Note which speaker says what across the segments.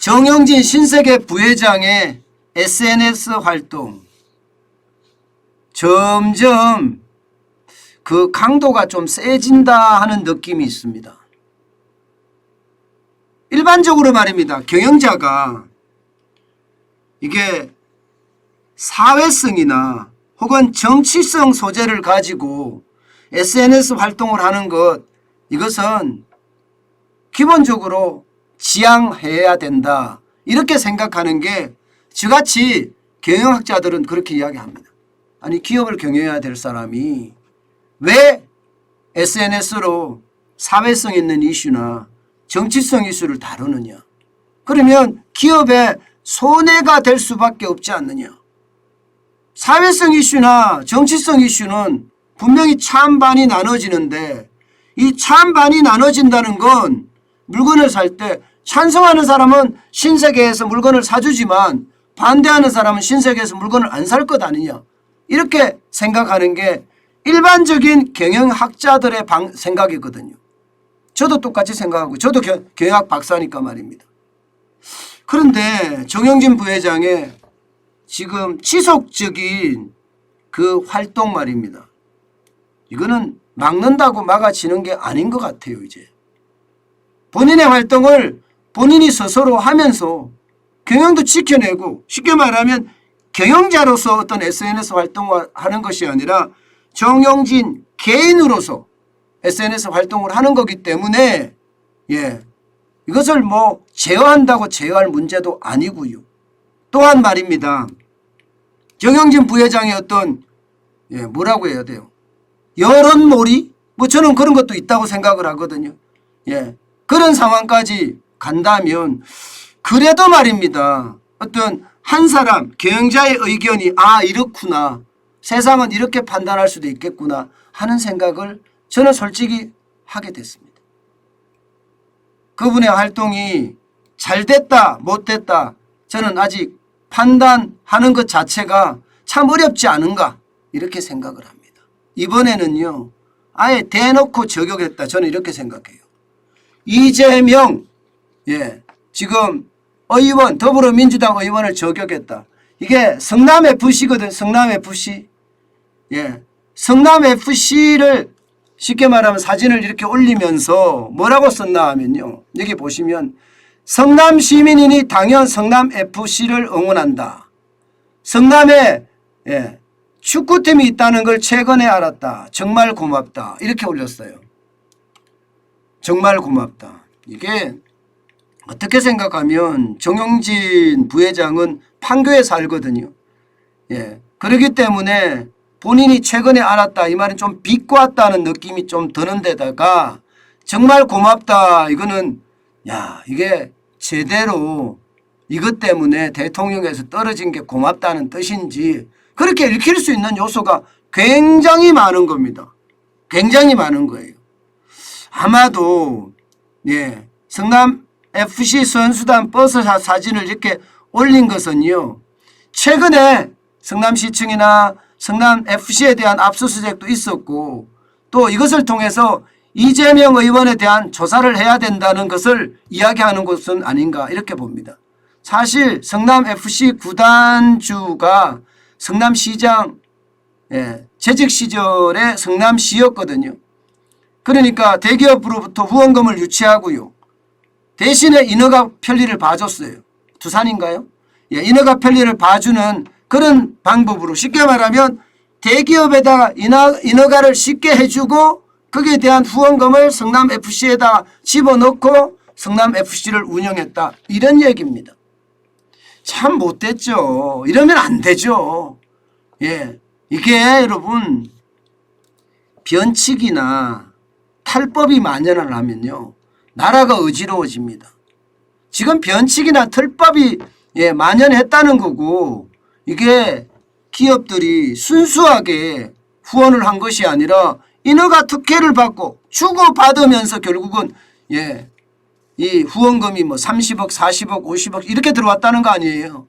Speaker 1: 정영진 신세계 부회장의 SNS 활동 점점 그 강도가 좀 세진다 하는 느낌이 있습니다. 일반적으로 말입니다. 경영자가 이게 사회성이나 혹은 정치성 소재를 가지고 SNS 활동을 하는 것, 이것은 기본적으로 지양해야 된다, 이렇게 생각하는 게 저같이 경영학자들은 그렇게 이야기합니다. 아니, 기업을 경영해야 될 사람이 왜 SNS로 사회성 있는 이슈나 정치성 이슈를 다루느냐. 그러면 기업에 손해가 될 수밖에 없지 않느냐. 사회성 이슈나 정치성 이슈는 분명히 찬반이 나눠지는데, 이 찬반이 나눠진다는 건 물건을 살 때 찬성하는 사람은 신세계에서 물건을 사주지만 반대하는 사람은 신세계에서 물건을 안 살 것 아니냐. 이렇게 생각하는 게 일반적인 경영학자들의 생각이거든요. 저도 똑같이 생각하고, 저도 경영학 박사니까 말입니다. 그런데 정영진 부회장의 지금 지속적인 그 활동 말입니다. 이거는 막는다고 막아지는 게 아닌 것 같아요. 이제 본인의 활동을 본인이 스스로 하면서 경영도 지켜내고, 쉽게 말하면 경영자로서 어떤 SNS 활동을 하는 것이 아니라 정영진 개인으로서 SNS 활동을 하는 거기 때문에 이것을 뭐 제어한다고 제어할 문제도 아니고요. 또한 말입니다. 정영진 부회장의 어떤 뭐라고 해야 돼요? 여론몰이? 뭐 저는 그런 것도 있다고 생각을 하거든요. 그런 상황까지 간다면 그래도 말입니다. 어떤 한 사람 경영자의 의견이 이렇구나, 세상은 이렇게 판단할 수도 있겠구나 하는 생각을 저는 솔직히 하게 됐습니다. 그분의 활동이 잘 됐다 못 됐다 저는 아직 판단하는 것 자체가 참 어렵지 않은가, 이렇게 생각을 합니다. 이번에는요 아예 대놓고 저격했다, 저는 이렇게 생각해요. 이재명 지금 의원, 더불어민주당 의원을 저격했다. 이게 성남FC거든. 성남FC. 성남FC를 쉽게 말하면 사진을 이렇게 올리면서 뭐라고 썼나 하면요, 여기 보시면 성남 시민이니 당연 성남FC를 응원한다. 성남에 축구팀이 있다는 걸 최근에 알았다. 정말 고맙다. 이렇게 올렸어요. 정말 고맙다. 이게 어떻게 생각하면 정영진 부회장은 판교에 살거든요. 그렇기 때문에 본인이 최근에 알았다, 이 말은 좀 비꼬았다는 느낌이 좀 드는 데다가 정말 고맙다, 이거는 이게 제대로 이것 때문에 대통령에서 떨어진 게 고맙다는 뜻인지 그렇게 읽힐 수 있는 요소가 굉장히 많은 겁니다. 굉장히 많은 거예요. 아마도 성남FC 선수단 버스 사진을 이렇게 올린 것은요, 최근에 성남시청이나 성남FC에 대한 압수수색도 있었고, 또 이것을 통해서 이재명 의원에 대한 조사를 해야 된다는 것을 이야기하는 것은 아닌가, 이렇게 봅니다. 사실 성남FC 구단주가 성남시장 재직 시절에 성남시였거든요. 그러니까 대기업으로부터 후원금을 유치하고요, 대신에 인허가 편리를 봐줬어요. 두산인가요? 인허가 편리를 봐주는 그런 방법으로, 쉽게 말하면 대기업에다가 인허가를 쉽게 해주고 거기에 대한 후원금을 성남FC에다 집어넣고 성남FC를 운영했다, 이런 얘기입니다. 참 못됐죠. 이러면 안 되죠. 이게 여러분 변칙이나 탈법이 만연을 하면요 나라가 어지러워집니다. 지금 변칙이나 틀법이 만연했다는 거고, 이게 기업들이 순수하게 후원을 한 것이 아니라 인허가 특혜를 받고 주고받으면서 결국은 이 후원금이 뭐 30억, 40억, 50억 이렇게 들어왔다는 거 아니에요.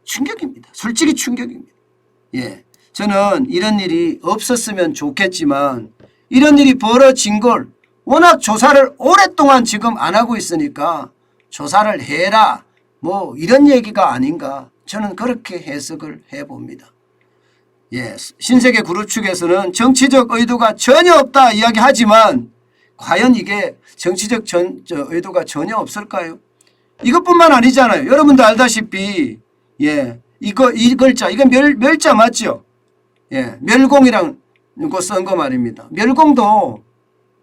Speaker 1: 충격입니다. 솔직히 충격입니다. 저는 이런 일이 없었으면 좋겠지만 이런 일이 벌어진 걸 워낙 조사를 오랫동안 지금 안 하고 있으니까 조사를 해라, 뭐 이런 얘기가 아닌가 저는 그렇게 해석을 해봅니다. 예, 신세계 그룹 측에서는 정치적 의도가 전혀 없다 이야기하지만 과연 이게 정치적 의도가 전혀 없을까요? 이것뿐만 아니잖아요. 여러분도 알다시피 예, 이 글자 이건 멸자 맞죠? 예, 멸공이랑 거 쓴 거 말입니다. 멸공도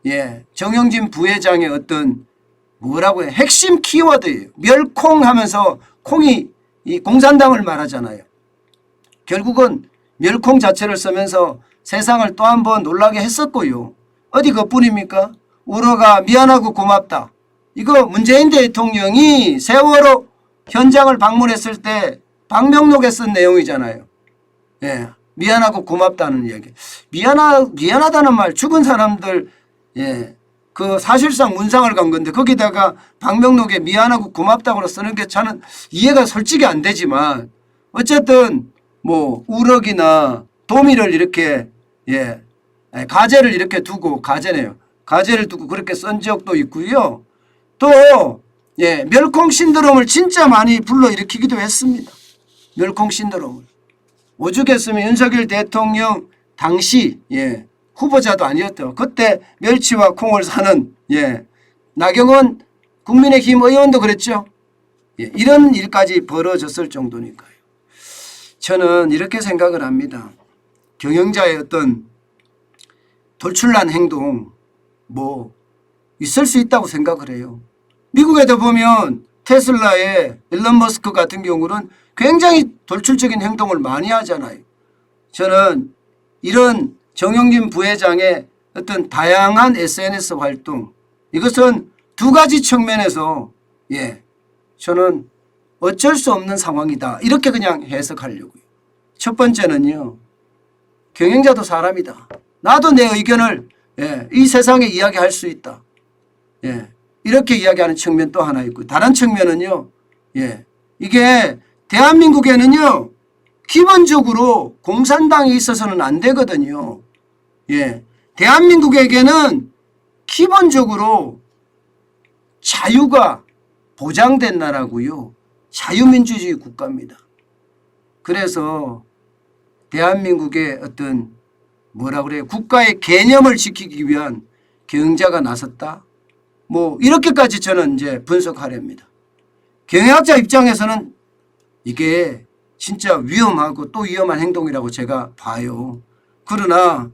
Speaker 1: 예, 정영진 부회장의 어떤 뭐라고 해 핵심 키워드예요. 멸콩하면서 콩이 이 공산당을 말하잖아요. 결국은 멸콩 자체를 쓰면서 세상을 또 한 번 놀라게 했었고요. 어디 그뿐입니까? 우러가 미안하고 고맙다. 이거 문재인 대통령이 세월호 현장을 방문했을 때 방명록에 쓴 내용이잖아요. 예, 미안하고 고맙다는 이야기. 미안하다는 말 죽은 사람들 예, 그 사실상 문상을 간 건데 거기다가 방명록에 미안하고 고맙다고 쓰는 게 저는 이해가 솔직히 안 되지만 어쨌든 뭐 우럭이나 도미를 이렇게 예, 가재를 이렇게 두고 가재네요. 가재를 두고 그렇게 쓴 적도 있고요. 또 예, 멸콩 신드롬을 진짜 많이 불러일으키기도 했습니다. 멸콩 신드롬을. 오죽했으면 윤석열 대통령 당시 예, 후보자도 아니었죠. 그때 멸치와 콩을 사는 예, 나경원 국민의힘 의원도 그랬죠. 예, 이런 일까지 벌어졌을 정도니까요. 저는 이렇게 생각을 합니다. 경영자의 어떤 돌출난 행동 뭐 있을 수 있다고 생각을 해요. 미국에도 보면 테슬라의 일론 머스크 같은 경우는 굉장히 돌출적인 행동을 많이 하잖아요. 저는 이런 정영진 부회장의 어떤 다양한 SNS 활동 이것은 두 가지 측면에서 예, 저는 어쩔 수 없는 상황이다. 이렇게 그냥 해석하려고요. 첫 번째는요. 경영자도 사람이다. 나도 내 의견을 예, 이 세상에 이야기할 수 있다. 예, 이렇게 이야기하는 측면 또 하나 있고 다른 측면은요. 예, 이게 대한민국에는요. 기본적으로 공산당이 있어서는 안 되거든요. 예, 대한민국에게는 기본적으로 자유가 보장된 나라고요. 자유민주주의 국가입니다. 그래서 대한민국의 어떤 뭐라 그래요? 국가의 개념을 지키기 위한 경영자가 나섰다. 뭐 이렇게까지 저는 이제 분석하렵니다. 경영학자 입장에서는 이게 진짜 위험하고 또 위험한 행동이라고 제가 봐요. 그러나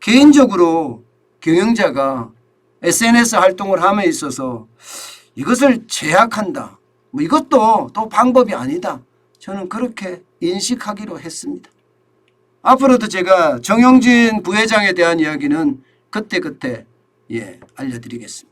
Speaker 1: 개인적으로 경영자가 SNS 활동을 함에 있어서 이것을 제약한다. 뭐 이것도 또 방법이 아니다. 저는 그렇게 인식하기로 했습니다. 앞으로도 제가 정영진 부회장에 대한 이야기는 그때그때 예, 알려드리겠습니다.